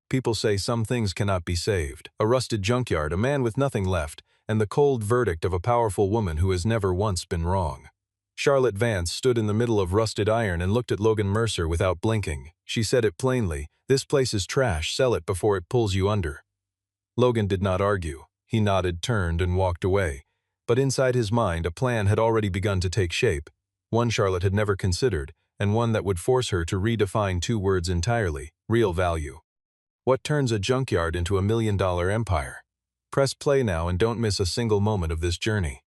People say some things cannot be saved. A rusted junkyard, a man with nothing left, and the cold verdict of a powerful woman who has never once been wrong. Charlotte Vance stood in the middle of rusted iron and looked at Logan Mercer without blinking. She said it plainly, "This place is trash, sell it before it pulls you under." Logan did not argue. He nodded, turned, and walked away. But inside his mind, a plan had already begun to take shape. One Charlotte had never considered, and one that would force her to redefine two words entirely: real value. What turns a junkyard into a $1 million empire? Press play now and don't miss a single moment of this journey.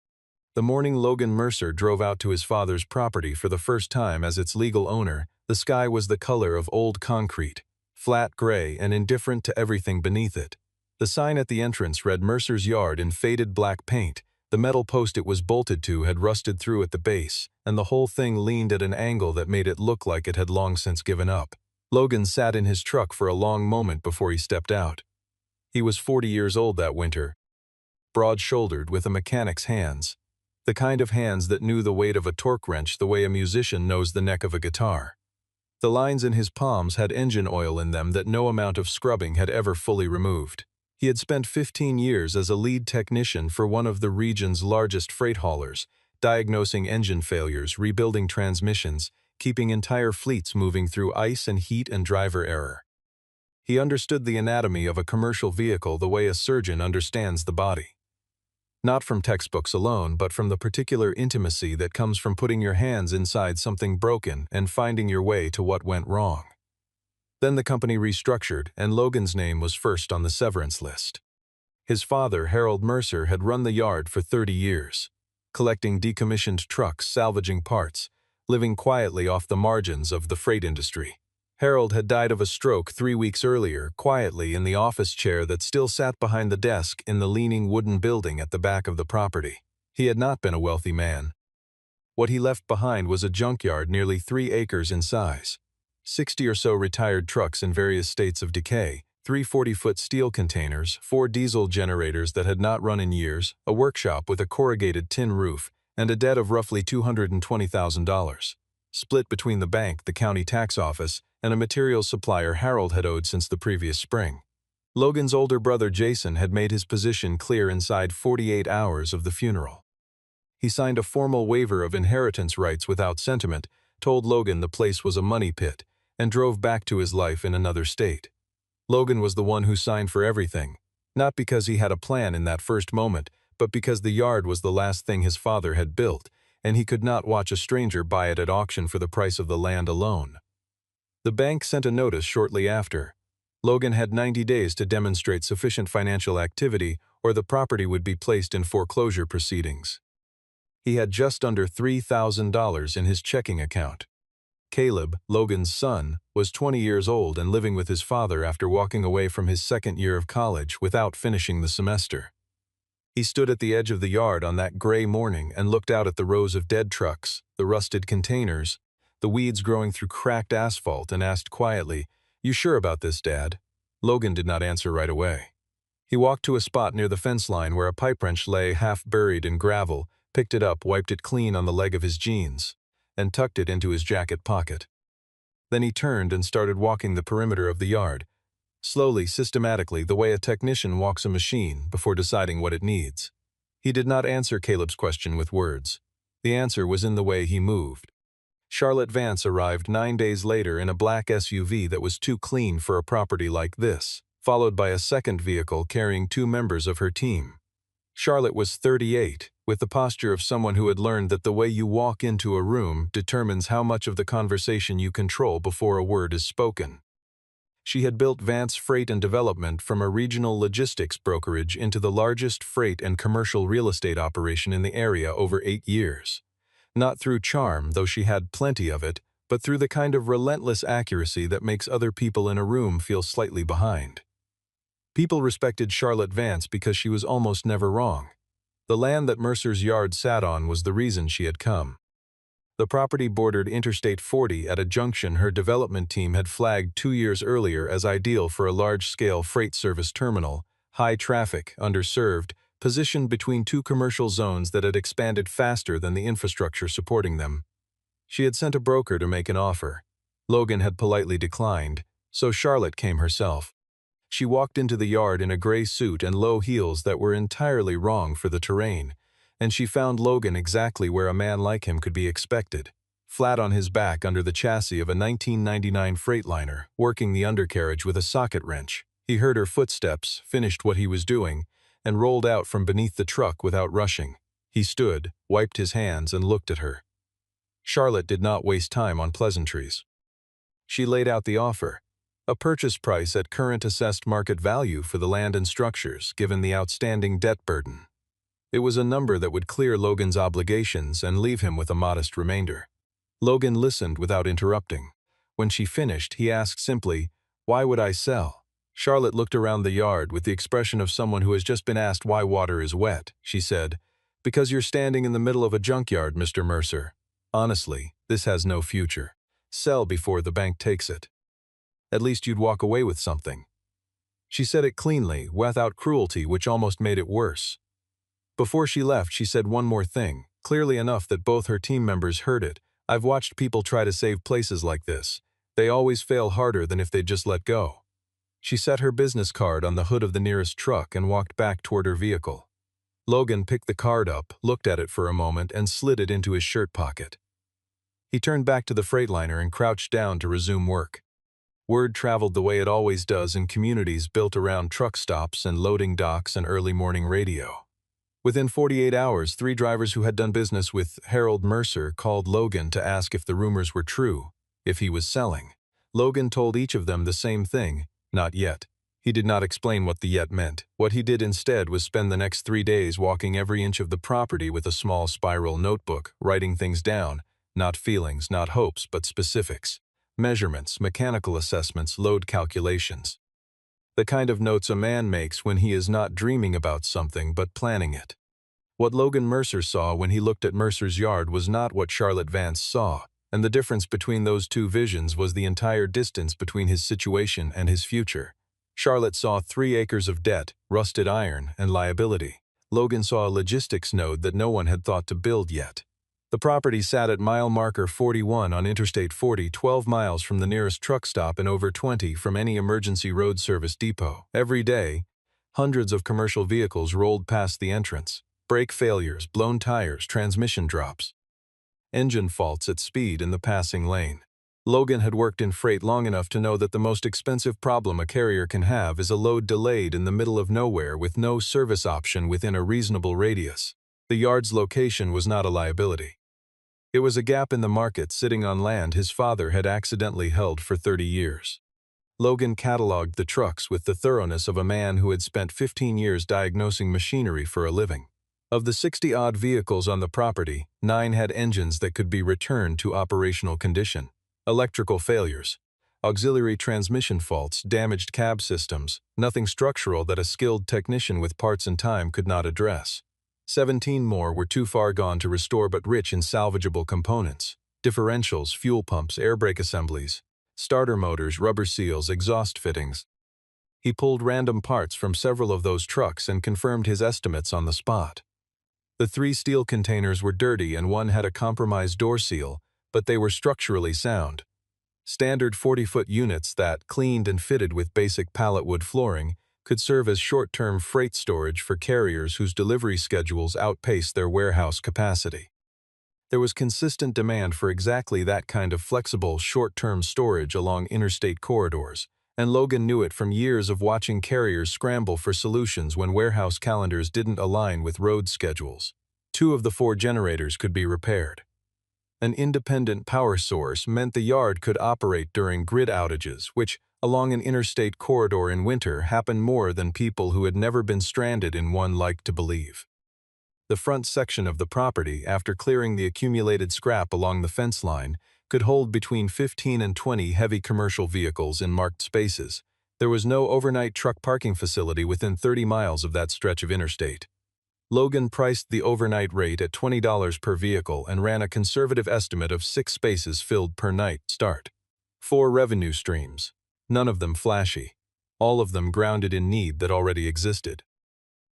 The morning Logan Mercer drove out to his father's property for the first time as its legal owner, the sky was the color of old concrete, flat gray and indifferent to everything beneath it. The sign at the entrance read Mercer's Yard in faded black paint. The metal post it was bolted to had rusted through at the base, and the whole thing leaned at an angle that made it look like it had long since given up. Logan sat in his truck for a long moment before he stepped out. He was 40 years old that winter, broad-shouldered with a mechanic's hands. The kind of hands that knew the weight of a torque wrench the way a musician knows the neck of a guitar. The lines in his palms had engine oil in them that no amount of scrubbing had ever fully removed. He had spent 15 years as a lead technician for one of the region's largest freight haulers, diagnosing engine failures, rebuilding transmissions, keeping entire fleets moving through ice and heat and driver error. He understood the anatomy of a commercial vehicle the way a surgeon understands the body. Not from textbooks alone, but from the particular intimacy that comes from putting your hands inside something broken and finding your way to what went wrong. Then the company restructured, and Logan's name was first on the severance list. His father, Harold Mercer, had run the yard for 30 years, collecting decommissioned trucks, salvaging parts, living quietly off the margins of the freight industry. Harold had died of a stroke 3 weeks earlier, quietly in the office chair that still sat behind the desk in the leaning wooden building at the back of the property. He had not been a wealthy man. What he left behind was a junkyard nearly 3 acres in size, 60 or so retired trucks in various states of decay, 3 40-foot steel containers, 4 diesel generators that had not run in years, a workshop with a corrugated tin roof, and a debt of roughly $220,000, split between the bank, the county tax office, and a materials supplier Harold had owed since the previous spring. Logan's older brother Jason had made his position clear inside 48 hours of the funeral. He signed a formal waiver of inheritance rights without sentiment, told Logan the place was a money pit, and drove back to his life in another state. Logan was the one who signed for everything, not because he had a plan in that first moment, but because the yard was the last thing his father had built, and he could not watch a stranger buy it at auction for the price of the land alone. The bank sent a notice shortly after. Logan had 90 days to demonstrate sufficient financial activity, or the property would be placed in foreclosure proceedings. He had just under $3,000 in his checking account. Caleb, Logan's son, was 20 years old and living with his father after walking away from his second year of college without finishing the semester. He stood at the edge of the yard on that gray morning and looked out at the rows of dead trucks, the rusted containers, the weeds growing through cracked asphalt, and asked quietly, "You sure about this, Dad?" Logan did not answer right away. He walked to a spot near the fence line where a pipe wrench lay half buried in gravel, picked it up, wiped it clean on the leg of his jeans, and tucked it into his jacket pocket. Then he turned and started walking the perimeter of the yard, slowly, systematically, the way a technician walks a machine before deciding what it needs. He did not answer Caleb's question with words. The answer was in the way he moved. Charlotte Vance arrived 9 days later in a black SUV that was too clean for a property like this, followed by a second vehicle carrying 2 members of her team. Charlotte was 38, with the posture of someone who had learned that the way you walk into a room determines how much of the conversation you control before a word is spoken. She had built Vance Freight and Development from a regional logistics brokerage into the largest freight and commercial real estate operation in the area over 8 years. Not through charm, though she had plenty of it, but through the kind of relentless accuracy that makes other people in a room feel slightly behind. People respected Charlotte Vance because she was almost never wrong. The land that Mercer's yard sat on was the reason she had come. The property bordered Interstate 40 at a junction her development team had flagged 2 years earlier as ideal for a large-scale freight service terminal, high traffic, underserved, positioned between 2 commercial zones that had expanded faster than the infrastructure supporting them. She had sent a broker to make an offer. Logan had politely declined, so Charlotte came herself. She walked into the yard in a gray suit and low heels that were entirely wrong for the terrain, and she found Logan exactly where a man like him could be expected, flat on his back under the chassis of a 1999 Freightliner, working the undercarriage with a socket wrench. He heard her footsteps, finished what he was doing, and rolled out from beneath the truck without rushing. He stood, wiped his hands, and looked at her. Charlotte did not waste time on pleasantries. She laid out the offer. A purchase price at current assessed market value for the land and structures, given the outstanding debt burden. It was a number that would clear Logan's obligations and leave him with a modest remainder. Logan listened without interrupting. When she finished, he asked simply, "Why would I sell?" Charlotte looked around the yard with the expression of someone who has just been asked why water is wet. She said, "Because you're standing in the middle of a junkyard, Mr. Mercer. Honestly, this has no future. Sell before the bank takes it. At least you'd walk away with something." She said it cleanly, without cruelty, which almost made it worse. Before she left, she said one more thing, clearly enough that both her team members heard it. "I've watched people try to save places like this. They always fail harder than if they'd just let go." She set her business card on the hood of the nearest truck and walked back toward her vehicle. Logan picked the card up, looked at it for a moment, and slid it into his shirt pocket. He turned back to the Freightliner and crouched down to resume work. Word traveled the way it always does in communities built around truck stops and loading docks and early morning radio. Within 48 hours, 3 drivers who had done business with Harold Mercer called Logan to ask if the rumors were true, if he was selling. Logan told each of them the same thing, not yet. He did not explain what the yet meant. What he did instead was spend the next 3 days walking every inch of the property with a small spiral notebook, writing things down, not feelings, not hopes, but specifics. Measurements, mechanical assessments, load calculations. The kind of notes a man makes when he is not dreaming about something but planning it. What Logan Mercer saw when he looked at Mercer's yard was not what Charlotte Vance saw, and the difference between those two visions was the entire distance between his situation and his future. Charlotte saw 3 acres of debt, rusted iron, and liability. Logan saw a logistics node that no one had thought to build yet. The property sat at mile marker 41 on Interstate 40, 12 miles from the nearest truck stop and over 20 from any emergency road service depot. Every day, hundreds of commercial vehicles rolled past the entrance. Brake failures, blown tires, transmission drops. Engine faults at speed in the passing lane. Logan had worked in freight long enough to know that the most expensive problem a carrier can have is a load delayed in the middle of nowhere with no service option within a reasonable radius. The yard's location was not a liability. It was a gap in the market sitting on land his father had accidentally held for 30 years. Logan cataloged the trucks with the thoroughness of a man who had spent 15 years diagnosing machinery for a living. Of the 60-odd vehicles on the property, 9 had engines that could be returned to operational condition. Electrical failures, auxiliary transmission faults, damaged cab systems, nothing structural that a skilled technician with parts and time could not address. 17 more were too far gone to restore but rich in salvageable components: differentials, fuel pumps, air brake assemblies, starter motors, rubber seals, exhaust fittings. He pulled random parts from several of those trucks and confirmed his estimates on the spot. The 3 steel containers were dirty and one had a compromised door seal, but they were structurally sound. Standard 40-foot units that, cleaned and fitted with basic pallet wood flooring, could serve as short-term freight storage for carriers whose delivery schedules outpaced their warehouse capacity. There was consistent demand for exactly that kind of flexible, short-term storage along interstate corridors, and Logan knew it from years of watching carriers scramble for solutions when warehouse calendars didn't align with road schedules. 2 of the 4 generators could be repaired. An independent power source meant the yard could operate during grid outages, which, along an interstate corridor in winter, happened more than people who had never been stranded in one liked to believe. The front section of the property, after clearing the accumulated scrap along the fence line, could hold between 15 and 20 heavy commercial vehicles in marked spaces. There was no overnight truck parking facility within 30 miles of that stretch of interstate. Logan priced the overnight rate at $20 per vehicle and ran a conservative estimate of 6 spaces filled per night start. 4 revenue streams, none of them flashy, all of them grounded in need that already existed.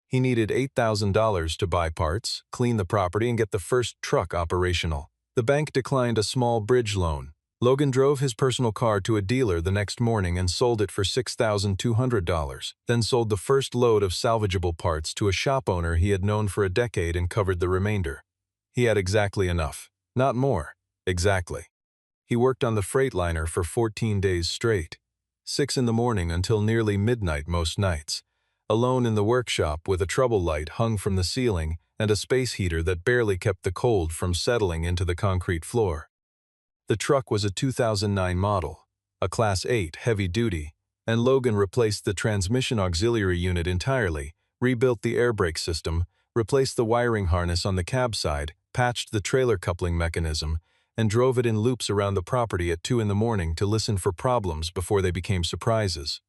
He needed $8,000 to buy parts, clean the property, and get the first truck operational. The bank declined a small bridge loan, Logan drove his personal car to a dealer the next morning and sold it for $6,200, then sold the first load of salvageable parts to a shop owner he had known for a decade and covered the remainder. He had exactly enough. Not more. Exactly. He worked on the Freightliner for 14 days straight. 6 in the morning until nearly midnight most nights. Alone in the workshop with a trouble light hung from the ceiling and a space heater that barely kept the cold from settling into the concrete floor. The truck was a 2009 model, a Class 8 heavy-duty, and Logan replaced the transmission auxiliary unit entirely, rebuilt the air brake system, replaced the wiring harness on the cab side, patched the trailer coupling mechanism, and drove it in loops around the property at 2 in the morning to listen for problems before they became surprises.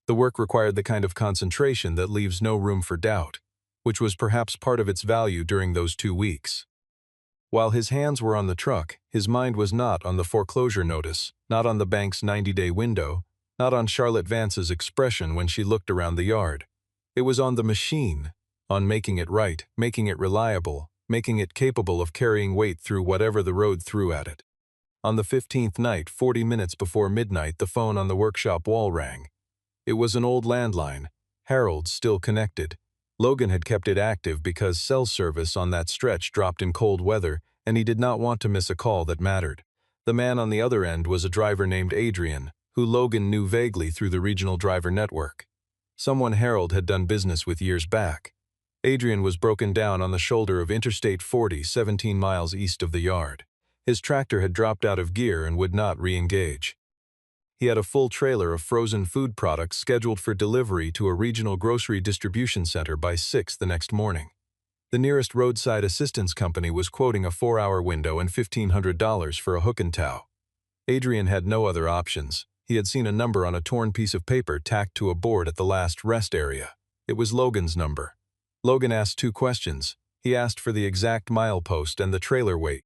The work required the kind of concentration that leaves no room for doubt, which was perhaps part of its value during those 2 weeks. While his hands were on the truck, his mind was not on the foreclosure notice, not on the bank's 90-day window, not on Charlotte Vance's expression when she looked around the yard. It was on the machine, on making it right, making it reliable, making it capable of carrying weight through whatever the road threw at it. On the 15th night, 40 minutes before midnight, the phone on the workshop wall rang. It was an old landline, Harold's still connected. Logan had kept it active because cell service on that stretch dropped in cold weather, and he did not want to miss a call that mattered. The man on the other end was a driver named Adrian, who Logan knew vaguely through the regional driver network. Someone Harold had done business with years back. Adrian was broken down on the shoulder of Interstate 40, 17 miles east of the yard. His tractor had dropped out of gear and would not re-engage. He had a full trailer of frozen food products scheduled for delivery to a regional grocery distribution center by 6 the next morning. The nearest roadside assistance company was quoting a 4-hour window and $1,500 for a hook and tow. Adrian had no other options. He had seen a number on a torn piece of paper tacked to a board at the last rest area. It was Logan's number. Logan asked 2 questions. He asked for the exact milepost and the trailer weight.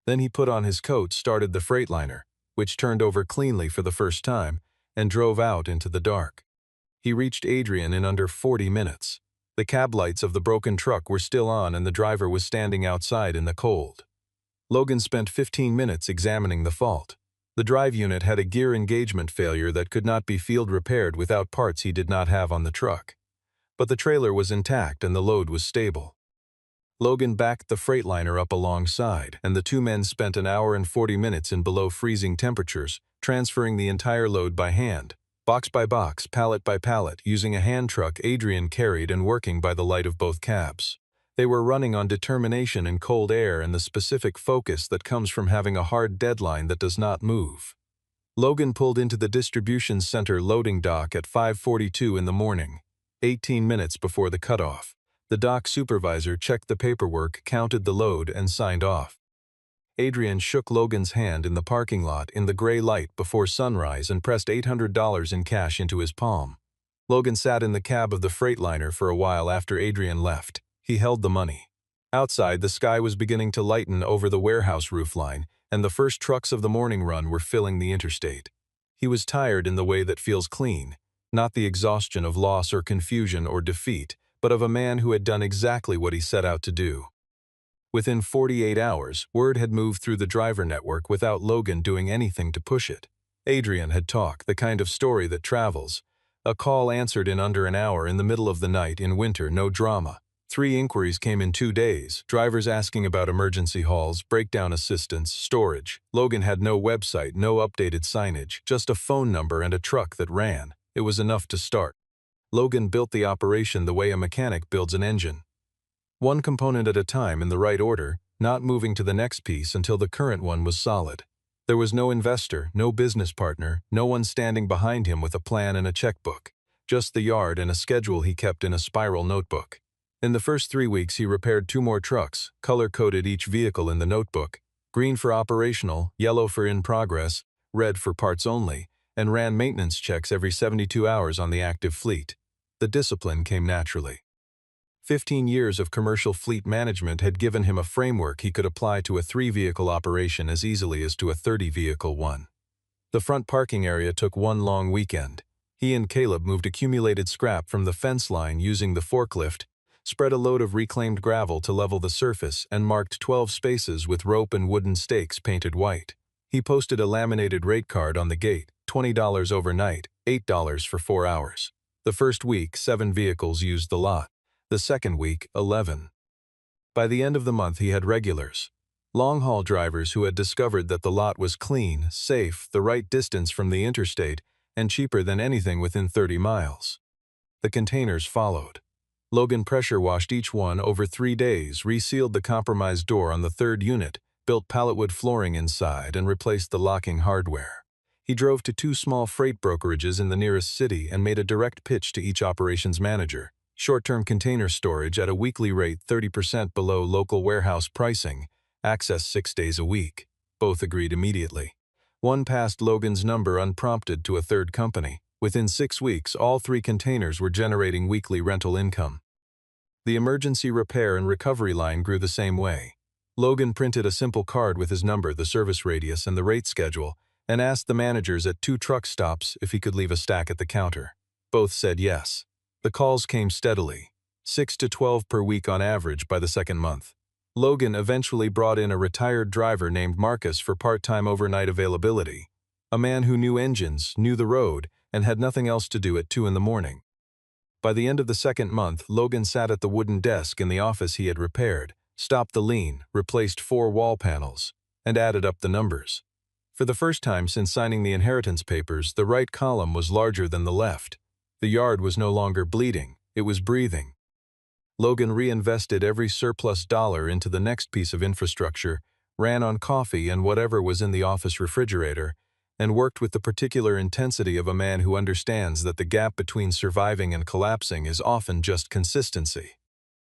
Then he put on his coat, started the Freightliner, which turned over cleanly for the first time, and drove out into the dark. He reached Adrian in under 40 minutes. The cab lights of the broken truck were still on and the driver was standing outside in the cold. Logan spent 15 minutes examining the fault. The drive unit had a gear engagement failure that could not be field repaired without parts he did not have on the truck. But the trailer was intact and the load was stable. Logan backed the Freightliner up alongside, and the 2 men spent an hour and 40 minutes in below-freezing temperatures, transferring the entire load by hand, box by box, pallet by pallet, using a hand truck Adrian carried and working by the light of both cabs. They were running on determination in cold air and the specific focus that comes from having a hard deadline that does not move. Logan pulled into the distribution center loading dock at 5:42 in the morning, 18 minutes before the cutoff. The dock supervisor checked the paperwork, counted the load, and signed off. Adrian shook Logan's hand in the parking lot in the gray light before sunrise and pressed $800 in cash into his palm. Logan sat in the cab of the Freightliner for a while after Adrian left. He held the money. Outside, the sky was beginning to lighten over the warehouse roofline, and the first trucks of the morning run were filling the interstate. He was tired in the way that feels clean, not the exhaustion of loss or confusion or defeat, but of a man who had done exactly what he set out to do. Within 48 hours, word had moved through the driver network without Logan doing anything to push it. Adrian had talked, the kind of story that travels. A call answered in under an hour in the middle of the night in winter, no drama. 3 inquiries came in 2 days, drivers asking about emergency hauls, breakdown assistance, storage. Logan had no website, no updated signage, just a phone number and a truck that ran. It was enough to start. Logan built the operation the way a mechanic builds an engine. One component at a time in the right order, not moving to the next piece until the current one was solid. There was no investor, no business partner, no one standing behind him with a plan and a checkbook. Just the yard and a schedule he kept in a spiral notebook. In the first 3 weeks he repaired 2 more trucks, color-coded each vehicle in the notebook, green for operational, yellow for in progress, red for parts only, and ran maintenance checks every 72 hours on the active fleet. The discipline came naturally. 15 years of commercial fleet management had given him a framework he could apply to a 3-vehicle operation as easily as to a 30-vehicle one. The front parking area took one long weekend. He and Caleb moved accumulated scrap from the fence line using the forklift, spread a load of reclaimed gravel to level the surface, and marked 12 spaces with rope and wooden stakes painted white. He posted a laminated rate card on the gate, $20 overnight, $8 for 4 hours. The first week, 7 vehicles used the lot. The second week, 11. By the end of the month he had regulars. Long-haul drivers who had discovered that the lot was clean, safe, the right distance from the interstate, and cheaper than anything within 30 miles. The containers followed. Logan pressure washed each one over 3 days, resealed the compromised door on the third unit, built palletwood flooring inside, and replaced the locking hardware. He drove to 2 small freight brokerages in the nearest city and made a direct pitch to each operations manager. Short-term container storage at a weekly rate 30% below local warehouse pricing, access 6 days a week. Both agreed immediately. One passed Logan's number unprompted to a third company. Within 6 weeks, all 3 containers were generating weekly rental income. The emergency repair and recovery line grew the same way. Logan printed a simple card with his number, the service radius, and the rate schedule, and asked the managers at 2 truck stops if he could leave a stack at the counter. Both said yes. The calls came steadily, 6 to 12 per week on average by the second month. Logan eventually brought in a retired driver named Marcus for part-time overnight availability, a man who knew engines, knew the road, and had nothing else to do at 2 in the morning. By the end of the second month, Logan sat at the wooden desk in the office he had repaired, stopped the lean, replaced 4 wall panels, and added up the numbers. For the first time since signing the inheritance papers, the right column was larger than the left. The yard was no longer bleeding, it was breathing. Logan reinvested every surplus dollar into the next piece of infrastructure, ran on coffee and whatever was in the office refrigerator, and worked with the particular intensity of a man who understands that the gap between surviving and collapsing is often just consistency.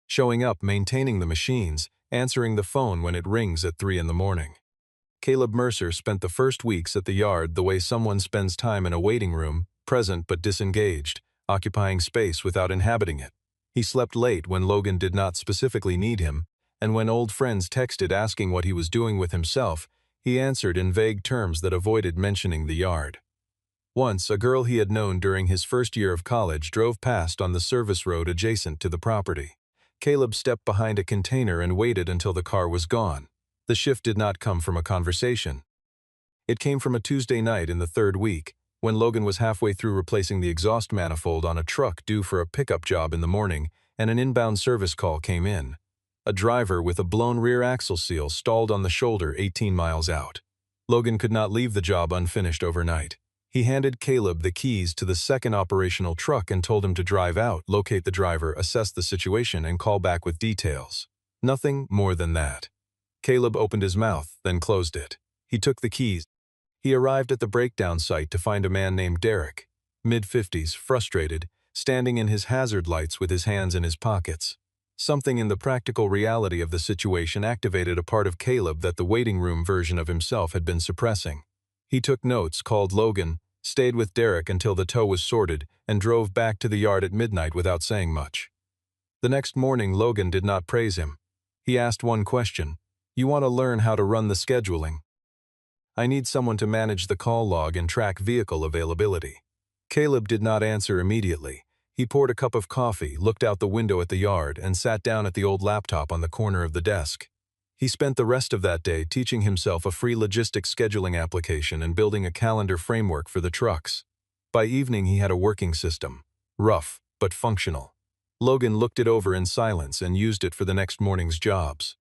Showing up, maintaining the machines, answering the phone when it rings at 3 in the morning. Caleb Mercer spent the first weeks at the yard the way someone spends time in a waiting room, present but disengaged, occupying space without inhabiting it. He slept late when Logan did not specifically need him, and when old friends texted asking what he was doing with himself, he answered in vague terms that avoided mentioning the yard. Once, a girl he had known during his first year of college drove past on the service road adjacent to the property. Caleb stepped behind a container and waited until the car was gone. The shift did not come from a conversation. It came from a Tuesday night in the third week, when Logan was halfway through replacing the exhaust manifold on a truck due for a pickup job in the morning, and an inbound service call came in. A driver with a blown rear axle seal stalled on the shoulder 18 miles out. Logan could not leave the job unfinished overnight. He handed Caleb the keys to the second operational truck and told him to drive out, locate the driver, assess the situation, and call back with details. Nothing more than that. Caleb opened his mouth, then closed it. He took the keys. He arrived at the breakdown site to find a man named Derek, mid-50s, frustrated, standing in his hazard lights with his hands in his pockets. Something in the practical reality of the situation activated a part of Caleb that the waiting room version of himself had been suppressing. He took notes, called Logan, stayed with Derek until the tow was sorted, and drove back to the yard at midnight without saying much. The next morning, Logan did not praise him. He asked one question. "You want to learn how to run the scheduling? I need someone to manage the call log and track vehicle availability." Caleb did not answer immediately. He poured a cup of coffee, looked out the window at the yard, and sat down at the old laptop on the corner of the desk. He spent the rest of that day teaching himself a free logistics scheduling application and building a calendar framework for the trucks. By evening he had a working system, rough but functional. Logan looked it over in silence and used it for the next morning's jobs.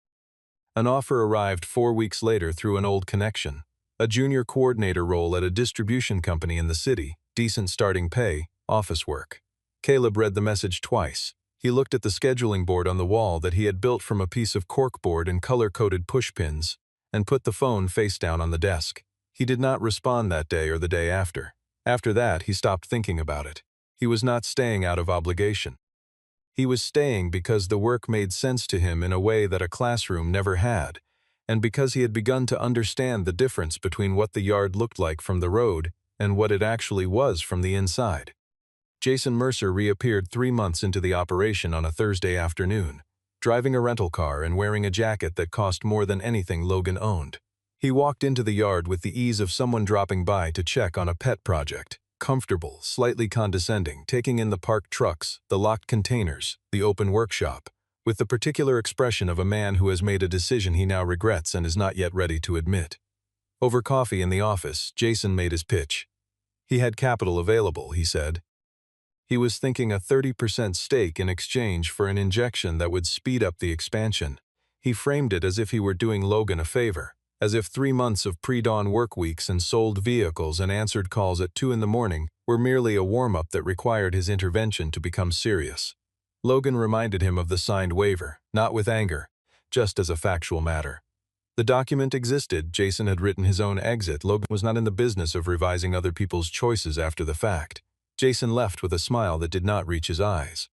An offer arrived 4 weeks later through an old connection. A junior coordinator role at a distribution company in the city, decent starting pay, office work. Caleb read the message twice. He looked at the scheduling board on the wall that he had built from a piece of corkboard and color-coded pushpins, and put the phone face down on the desk. He did not respond that day or the day after. After that, he stopped thinking about it. He was not staying out of obligation. He was staying because the work made sense to him in a way that a classroom never had, and because he had begun to understand the difference between what the yard looked like from the road and what it actually was from the inside. Jason Mercer reappeared 3 months into the operation on a Thursday afternoon, driving a rental car and wearing a jacket that cost more than anything Logan owned. He walked into the yard with the ease of someone dropping by to check on a pet project, comfortable, slightly condescending, taking in the parked trucks, the locked containers, the open workshop, with the particular expression of a man who has made a decision he now regrets and is not yet ready to admit. Over coffee in the office, Jason made his pitch. He had capital available, he said. He was thinking a 30% stake in exchange for an injection that would speed up the expansion. He framed it as if he were doing Logan a favor, as if 3 months of pre-dawn work weeks and sold vehicles and answered calls at 2 in the morning were merely a warm-up that required his intervention to become serious. Logan reminded him of the signed waiver, not with anger, just as a factual matter. The document existed. Jason had written his own exit. Logan was not in the business of revising other people's choices after the fact. Jason left with a smile that did not reach his eyes.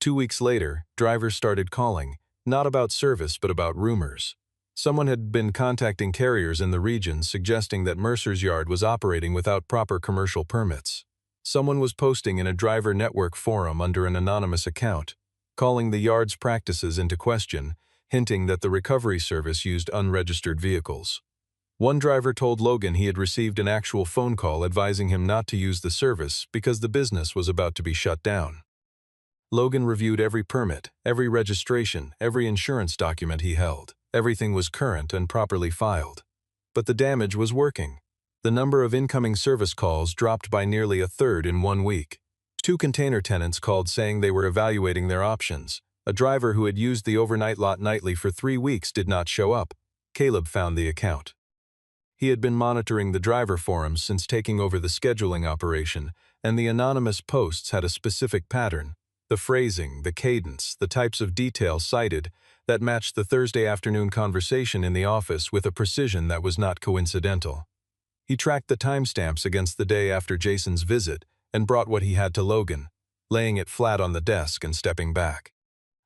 2 weeks later, drivers started calling, not about service but about rumors. Someone had been contacting carriers in the region suggesting that Mercer's yard was operating without proper commercial permits. Someone was posting in a driver network forum under an anonymous account, calling the yard's practices into question, hinting that the recovery service used unregistered vehicles. One driver told Logan he had received an actual phone call advising him not to use the service because the business was about to be shut down. Logan reviewed every permit, every registration, every insurance document he held. Everything was current and properly filed. But the damage was working. The number of incoming service calls dropped by nearly a third in 1 week. 2 container tenants called saying they were evaluating their options. A driver who had used the overnight lot nightly for 3 weeks did not show up. Caleb found the account. He had been monitoring the driver forums since taking over the scheduling operation, and the anonymous posts had a specific pattern. The phrasing, the cadence, the types of detail cited that matched the Thursday afternoon conversation in the office with a precision that was not coincidental. He tracked the timestamps against the day after Jason's visit and brought what he had to Logan, laying it flat on the desk and stepping back.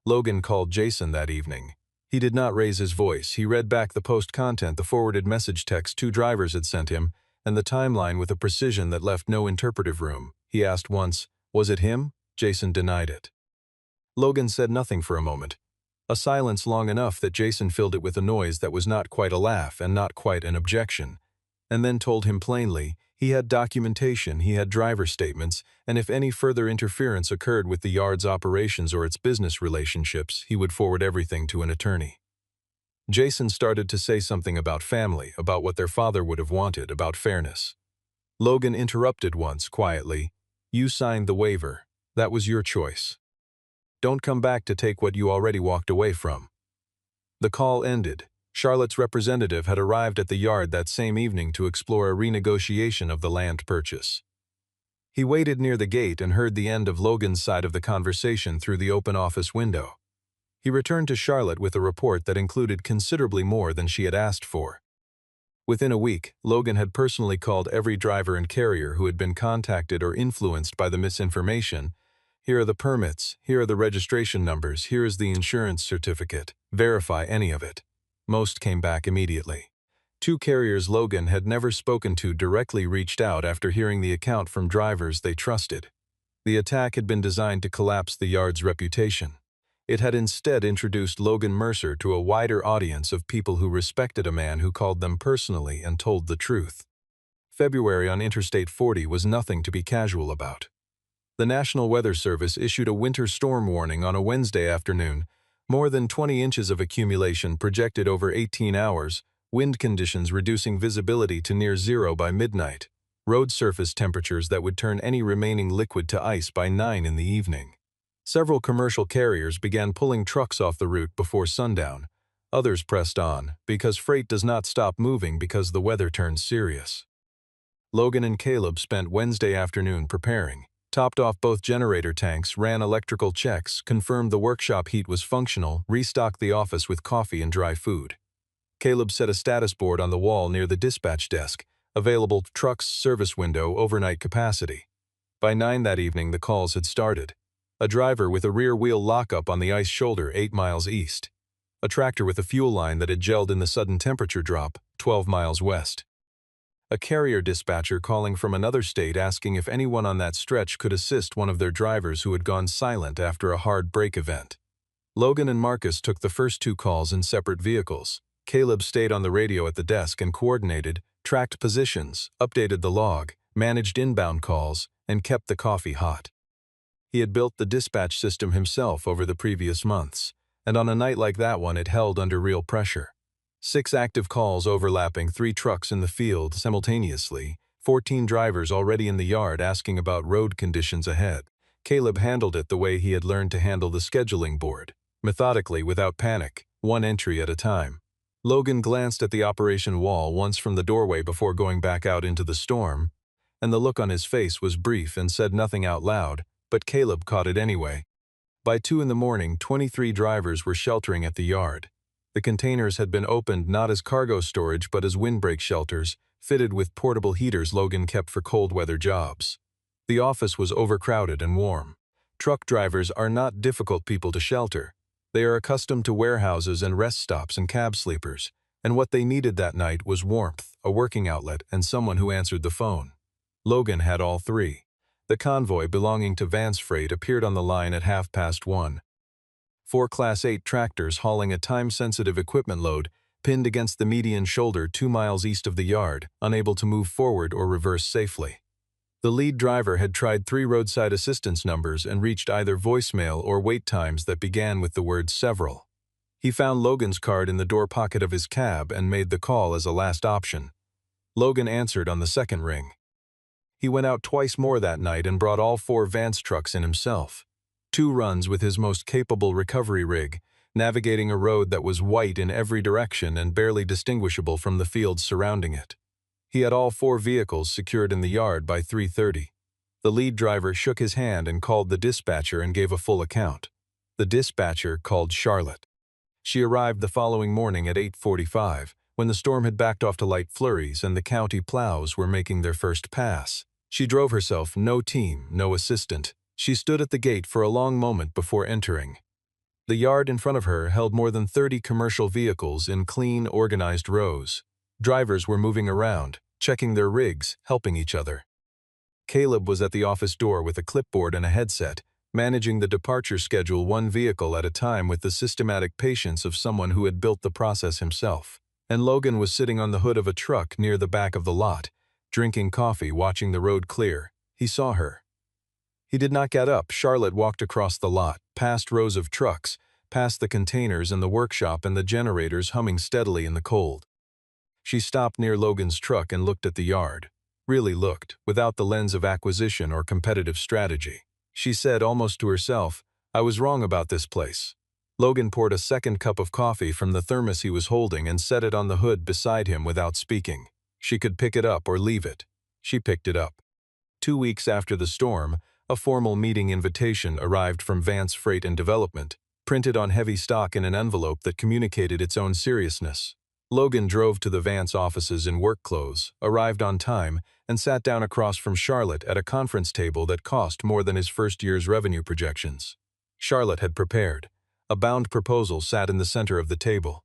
Logan called Jason that evening. He did not raise his voice. He read back the post content, the forwarded message text 2 drivers had sent him, and the timeline with a precision that left no interpretive room. He asked once, "Was it him?" Jason denied it. Logan said nothing for a moment, a silence long enough that Jason filled it with a noise that was not quite a laugh and not quite an objection, and then told him plainly he had documentation, he had driver statements, and if any further interference occurred with the yard's operations or its business relationships, he would forward everything to an attorney. Jason started to say something about family, about what their father would have wanted, about fairness. Logan interrupted once, quietly. "You signed the waiver. That was your choice. Don't come back to take what you already walked away from." The call ended. Charlotte's representative had arrived at the yard that same evening to explore a renegotiation of the land purchase. He waited near the gate and heard the end of Logan's side of the conversation through the open office window. He returned to Charlotte with a report that included considerably more than she had asked for. Within a week, Logan had personally called every driver and carrier who had been contacted or influenced by the misinformation. "Here are the permits, here are the registration numbers, here is the insurance certificate. Verify any of it." Most came back immediately. 2 carriers Logan had never spoken to directly reached out after hearing the account from drivers they trusted. The attack had been designed to collapse the yard's reputation. It had instead introduced Logan Mercer to a wider audience of people who respected a man who called them personally and told the truth. February on Interstate 40 was nothing to be casual about. The National Weather Service issued a winter storm warning on a Wednesday afternoon. More than 20 inches of accumulation projected over 18 hours, wind conditions reducing visibility to near zero by midnight, road surface temperatures that would turn any remaining liquid to ice by 9 in the evening. Several commercial carriers began pulling trucks off the route before sundown. Others pressed on, because freight does not stop moving because the weather turns serious. Logan and Caleb spent Wednesday afternoon preparing. Topped off both generator tanks, ran electrical checks, confirmed the workshop heat was functional, restocked the office with coffee and dry food. Caleb set a status board on the wall near the dispatch desk, available trucks, service window, overnight capacity. By 9 that evening, the calls had started. A driver with a rear wheel lockup on the ice shoulder 8 miles east. A tractor with a fuel line that had gelled in the sudden temperature drop 12 miles west. A carrier dispatcher calling from another state asking if anyone on that stretch could assist one of their drivers who had gone silent after a hard brake event. Logan and Marcus took the first 2 calls in separate vehicles. Caleb stayed on the radio at the desk and coordinated, tracked positions, updated the log, managed inbound calls, and kept the coffee hot. He had built the dispatch system himself over the previous months, and on a night like that one it held under real pressure. 6 active calls overlapping 3 trucks in the field simultaneously, 14 drivers already in the yard asking about road conditions ahead. Caleb handled it the way he had learned to handle the scheduling board, methodically without panic, one entry at a time. Logan glanced at the operation wall once from the doorway before going back out into the storm, and the look on his face was brief and said nothing out loud, but Caleb caught it anyway. By 2 in the morning, 23 drivers were sheltering at the yard. The containers had been opened not as cargo storage but as windbreak shelters, fitted with portable heaters Logan kept for cold weather jobs. The office was overcrowded and warm. Truck drivers are not difficult people to shelter. They are accustomed to warehouses and rest stops and cab sleepers, and what they needed that night was warmth, a working outlet, and someone who answered the phone. Logan had all 3. The convoy belonging to Vance Freight appeared on the line at 1:30. 4 Class 8 tractors hauling a time-sensitive equipment load pinned against the median shoulder 2 miles east of the yard, unable to move forward or reverse safely. The lead driver had tried 3 roadside assistance numbers and reached either voicemail or wait times that began with the word several. He found Logan's card in the door pocket of his cab and made the call as a last option. Logan answered on the second ring. He went out twice more that night and brought all 4 Vance trucks in himself. 2 runs with his most capable recovery rig, navigating a road that was white in every direction and barely distinguishable from the fields surrounding it. He had all 4 vehicles secured in the yard by 3:30. The lead driver shook his hand and called the dispatcher and gave a full account. The dispatcher called Charlotte. She arrived the following morning at 8:45, when the storm had backed off to light flurries and the county plows were making their first pass. She drove herself, no team, no assistant. She stood at the gate for a long moment before entering. The yard in front of her held more than 30 commercial vehicles in clean, organized rows. Drivers were moving around, checking their rigs, helping each other. Caleb was at the office door with a clipboard and a headset, managing the departure schedule 1 vehicle at a time with the systematic patience of someone who had built the process himself. And Logan was sitting on the hood of a truck near the back of the lot, drinking coffee, watching the road clear. He saw her. He did not get up. Charlotte walked across the lot, past rows of trucks, past the containers and the workshop and the generators humming steadily in the cold. She stopped near Logan's truck and looked at the yard. Really looked, without the lens of acquisition or competitive strategy. She said almost to herself, "I was wrong about this place." Logan poured a second cup of coffee from the thermos he was holding and set it on the hood beside him without speaking. She could pick it up or leave it. She picked it up. 2 weeks after the storm, a formal meeting invitation arrived from Vance Freight and Development, printed on heavy stock in an envelope that communicated its own seriousness. Logan drove to the Vance offices in work clothes, arrived on time, and sat down across from Charlotte at a conference table that cost more than his first year's revenue projections. Charlotte had prepared. A bound proposal sat in the center of the table.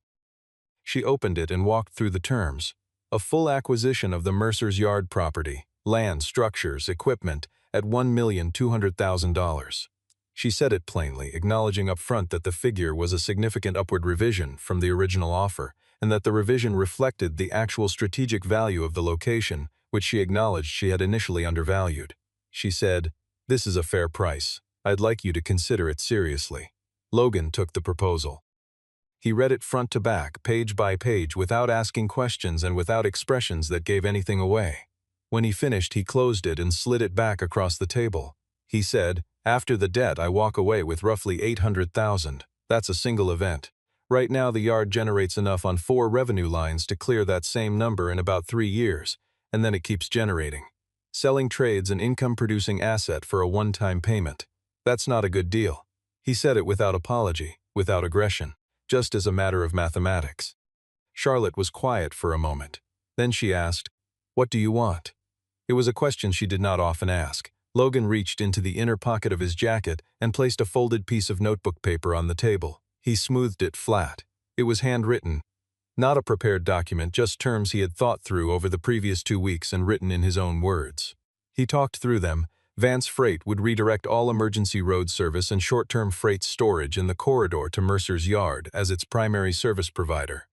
She opened it and walked through the terms. A full acquisition of the Mercer's Yard property, land, structures, equipment, at $1,200,000. She said it plainly, acknowledging up front that the figure was a significant upward revision from the original offer, and that the revision reflected the actual strategic value of the location, which she acknowledged she had initially undervalued. She said, "This is a fair price. I'd like you to consider it seriously." Logan took the proposal. He read it front to back, page by page, without asking questions and without expressions that gave anything away. When he finished, he closed it and slid it back across the table. He said, "After the debt, I walk away with roughly $800,000. That's a single event. Right now, the yard generates enough on 4 revenue lines to clear that same number in about 3 years, and then it keeps generating. Selling trades an income-producing asset for a one-time payment. That's not a good deal." He said it without apology, without aggression, just as a matter of mathematics. Charlotte was quiet for a moment. Then she asked, "What do you want?" It was a question she did not often ask. Logan reached into the inner pocket of his jacket and placed a folded piece of notebook paper on the table. He smoothed it flat. It was handwritten. Not a prepared document, just terms he had thought through over the previous 2 weeks and written in his own words. He talked through them. Vance Freight would redirect all emergency road service and short-term freight storage in the corridor to Mercer's Yard as its primary service provider.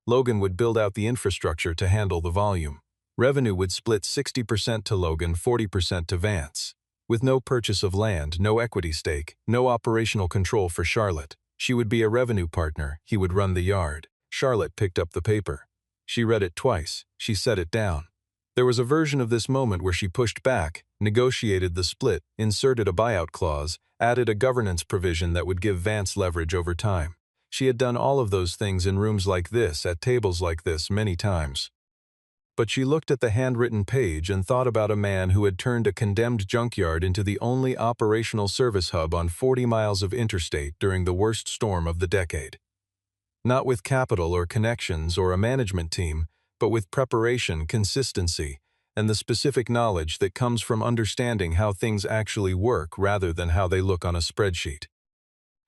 Logan would build out the infrastructure to handle the volume. Revenue would split 60% to Logan, 40% to Vance. With no purchase of land, no equity stake, no operational control for Charlotte. She would be a revenue partner, he would run the yard. Charlotte picked up the paper. She read it twice. She set it down. There was a version of this moment where she pushed back, negotiated the split, inserted a buyout clause, added a governance provision that would give Vance leverage over time. She had done all of those things in rooms like this, at tables like this, many times. But she looked at the handwritten page and thought about a man who had turned a condemned junkyard into the only operational service hub on 40 miles of interstate during the worst storm of the decade. Not with capital or connections or a management team, but with preparation, consistency, and the specific knowledge that comes from understanding how things actually work rather than how they look on a spreadsheet.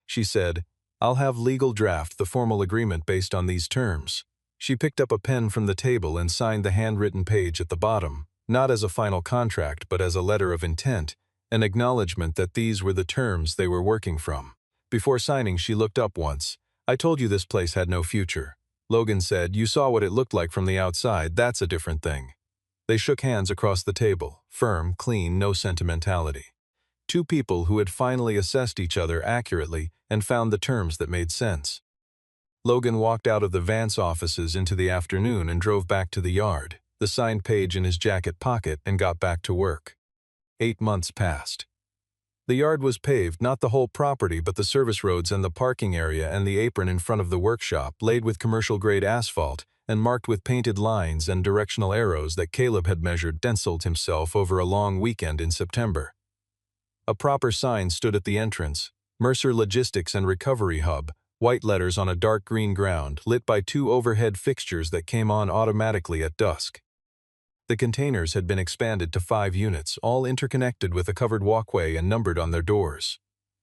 She said, "I'll have legal draft the formal agreement based on these terms." She picked up a pen from the table and signed the handwritten page at the bottom, not as a final contract but as a letter of intent, an acknowledgement that these were the terms they were working from. Before signing, she looked up once. "I told you this place had no future." Logan said, "You saw what it looked like from the outside, that's a different thing." They shook hands across the table, firm, clean, no sentimentality. Two people who had finally assessed each other accurately and found the terms that made sense. Logan walked out of the Vance offices into the afternoon and drove back to the yard, the signed page in his jacket pocket, and got back to work. 8 months passed. The yard was paved, not the whole property but the service roads and the parking area and the apron in front of the workshop, laid with commercial-grade asphalt and marked with painted lines and directional arrows that Caleb had measured stenciled himself over a long weekend in September. A proper sign stood at the entrance, Mercer Logistics and Recovery Hub, white letters on a dark green ground, lit by 2 overhead fixtures that came on automatically at dusk. The containers had been expanded to 5 units, all interconnected with a covered walkway and numbered on their doors.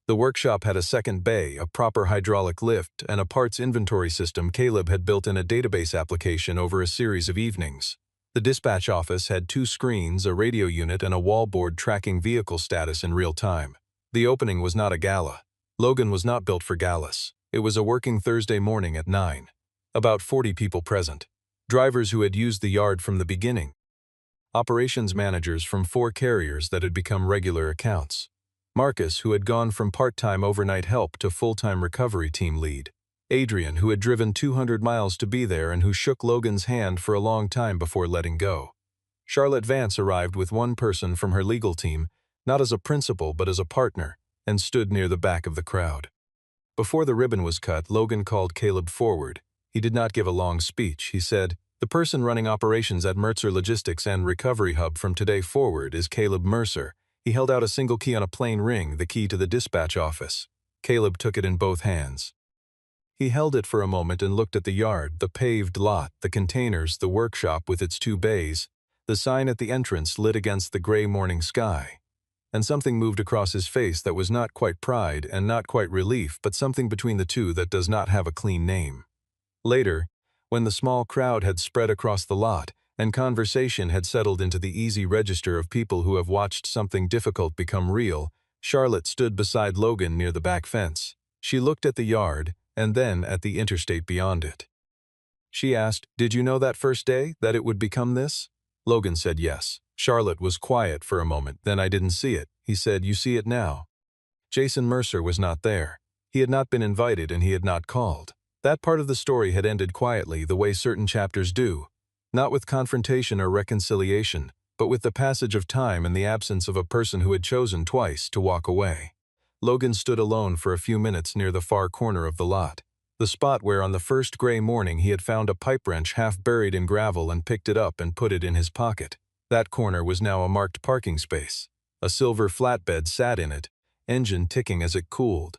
The workshop had a second bay, a proper hydraulic lift, and a parts inventory system Caleb had built in a database application over a series of evenings. The dispatch office had 2 screens, a radio unit, and a wallboard tracking vehicle status in real time. The opening was not a gala. Logan was not built for galas. It was a working Thursday morning at 9. About 40 people present. Drivers who had used the yard from the beginning. Operations managers from 4 carriers that had become regular accounts. Marcus, who had gone from part-time overnight help to full-time recovery team lead. Adrian, who had driven 200 miles to be there and who shook Logan's hand for a long time before letting go. Charlotte Vance arrived with 1 person from her legal team, not as a principal but as a partner, and stood near the back of the crowd. Before the ribbon was cut, Logan called Caleb forward. He did not give a long speech. He said, "The person running operations at Mercer Logistics and Recovery Hub from today forward is Caleb Mercer." He held out a single key on a plain ring, the key to the dispatch office. Caleb took it in both hands. He held it for a moment and looked at the yard, the paved lot, the containers, the workshop with its 2 bays, the sign at the entrance lit against the gray morning sky. And something moved across his face that was not quite pride and not quite relief, but something between the two that does not have a clean name. Later, when the small crowd had spread across the lot and conversation had settled into the easy register of people who have watched something difficult become real, Charlotte stood beside Logan near the back fence. She looked at the yard and then at the interstate beyond it. She asked, "Did you know that first day that it would become this?" Logan said yes. Charlotte was quiet for a moment. "Then I didn't see it." He said, "You see it now." Jason Mercer was not there. He had not been invited and he had not called. That part of the story had ended quietly, the way certain chapters do, not with confrontation or reconciliation, but with the passage of time and the absence of a person who had chosen twice to walk away. Logan stood alone for a few minutes near the far corner of the lot, the spot where on the first gray morning he had found a pipe wrench half buried in gravel and picked it up and put it in his pocket. That corner was now a marked parking space. A silver flatbed sat in it, engine ticking as it cooled.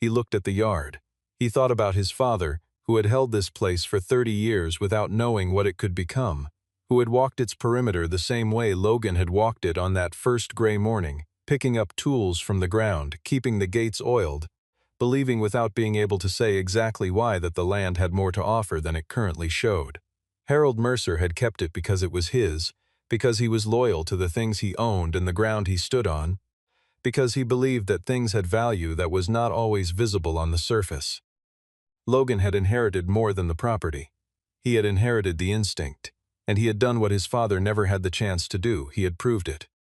He looked at the yard. He thought about his father, who had held this place for 30 years without knowing what it could become, who had walked its perimeter the same way Logan had walked it on that first gray morning, picking up tools from the ground, keeping the gates oiled, believing without being able to say exactly why that the land had more to offer than it currently showed. Harold Mercer had kept it because it was his, because he was loyal to the things he owned and the ground he stood on, because he believed that things had value that was not always visible on the surface. Logan had inherited more than the property. He had inherited the instinct, and he had done what his father never had the chance to do. He had proved it.